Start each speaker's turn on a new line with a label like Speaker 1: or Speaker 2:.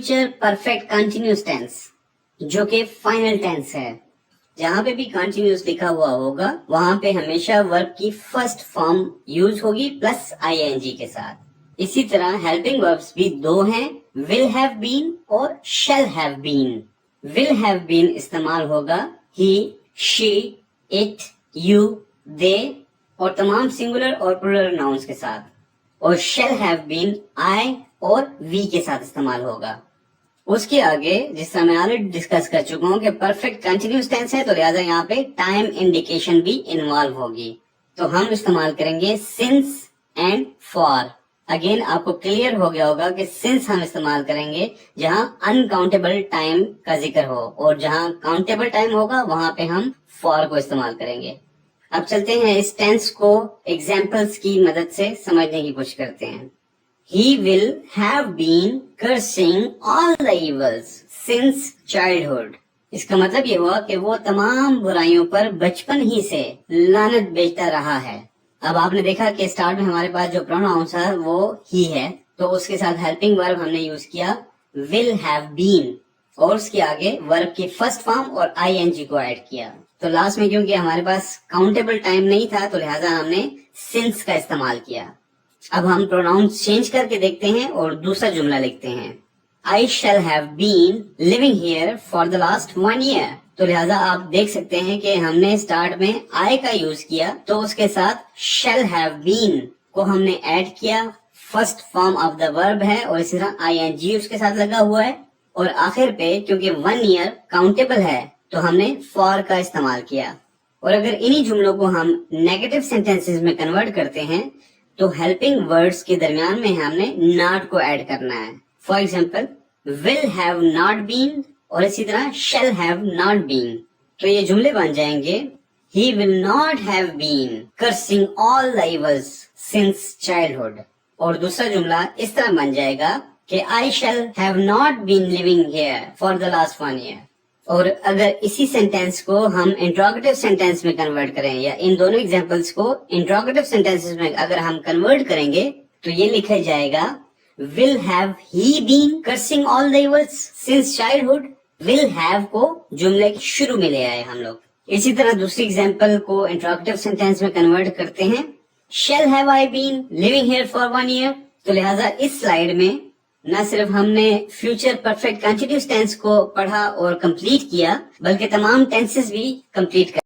Speaker 1: Future perfect continuous tense, जो कि final tense है। जहां पे भी कंटिन्यूस लिखा हुआ होगा वहां पे हमेशा वर्ब की फर्स्ट फॉर्म यूज होगी प्लस आईएनजी के साथ। इसी तरह हेल्पिंग वर्ब्स भी दो हैं, विल हैव बीन और shall have been. Will have been इस्तेमाल होगा he, she, it, you, they और तमाम सिंगुलर और प्लूरल नाउन्स के साथ, और शैल हैव बीन आई और वी के साथ इस्तेमाल होगा। उसके आगे जिस तरह मैं ऑलरेडी डिस्कस कर चुका हूँ कि परफेक्ट कंटिन्यूस टेंस है, तो लिहाजा यहाँ पे टाइम इंडिकेशन भी इन्वॉल्व होगी। तो हम इस्तेमाल करेंगे सिंस एंड फॉर। अगेन आपको क्लियर हो गया होगा कि सिंस हम इस्तेमाल करेंगे जहां अनकाउंटेबल टाइम का जिक्र हो, और जहां काउंटेबल टाइम होगा वहां पे हम फॉर को इस्तेमाल करेंगे। अब चलते हैं इस टेंस को एग्जाम्पल्स की मदद से समझने की कोशिश करते हैं। He will have been cursing all the evils since childhood. इसका मतलब ये हुआ कि वो तमाम बुराइयों पर बचपन ही से लानत भेजता रहा है। अब आपने देखा कि स्टार्ट में हमारे पास जो प्रोनाउंस है वो ही है, तो उसके साथ हेल्पिंग वर्ब हमने यूज किया will have been, और उसके आगे वर्ब की फर्स्ट फॉर्म और आईएनजी को ऐड किया। तो लास्ट में क्योंकि हमारे पास काउंटेबल टाइम नहीं था तो लिहाजा हमने सिंस का इस्तेमाल किया। अब हम प्रोनाउंस चेंज करके देखते हैं और दूसरा जुमला लिखते हैं। I shall have been living here for the last 1 year. तो लिहाजा आप देख सकते हैं कि हमने स्टार्ट में I का यूज किया, तो उसके साथ shall have been को हमने ऐड किया, first form of the verb है और इसी तरह ing उसके साथ लगा हुआ है, और आखिर पे क्योंकि 1 year काउंटेबल है तो हमने for का इस्तेमाल किया। और अगर इन्हीं जुमलों को हम नेगेटिव सेंटेंसेस में कन्वर्ट करते हैं तो हेल्पिंग वर्ड्स के दरमियान में हमने नॉट को ऐड करना है। For example will have not been और इसी तरह शैल हैव नॉट बीन। तो ये जुमले बन जाएंगे he will not have been cursing all the evils since childhood, और दूसरा जुमला इस तरह बन जाएगा कि I shall have not been living here for the last 1 year। और अगर इसी सेंटेंस को हम इंट्रोगेटिव सेंटेंस में कन्वर्ट करें, या इन दोनों एग्जांपल्स को इंट्रोगेटिव सेंटेंसेस में अगर हम कन्वर्ट करेंगे तो ये लिखा जाएगा will have he been cursing all the evils since childhood. Will have को जुमले के शुरू में ले आए हम लोग। इसी तरह दूसरी एग्जांपल को इंट्रोगेटिव सेंटेंस में कन्वर्ट करते हैं। Shall have I been living here for 1 year। तो लिहाजा इस स्लाइड में न सिर्फ हमने फ्यूचर परफेक्ट कंटिन्यूस टेंस को पढ़ा और कंप्लीट किया, बल्कि तमाम टेंसेस भी कंप्लीट कर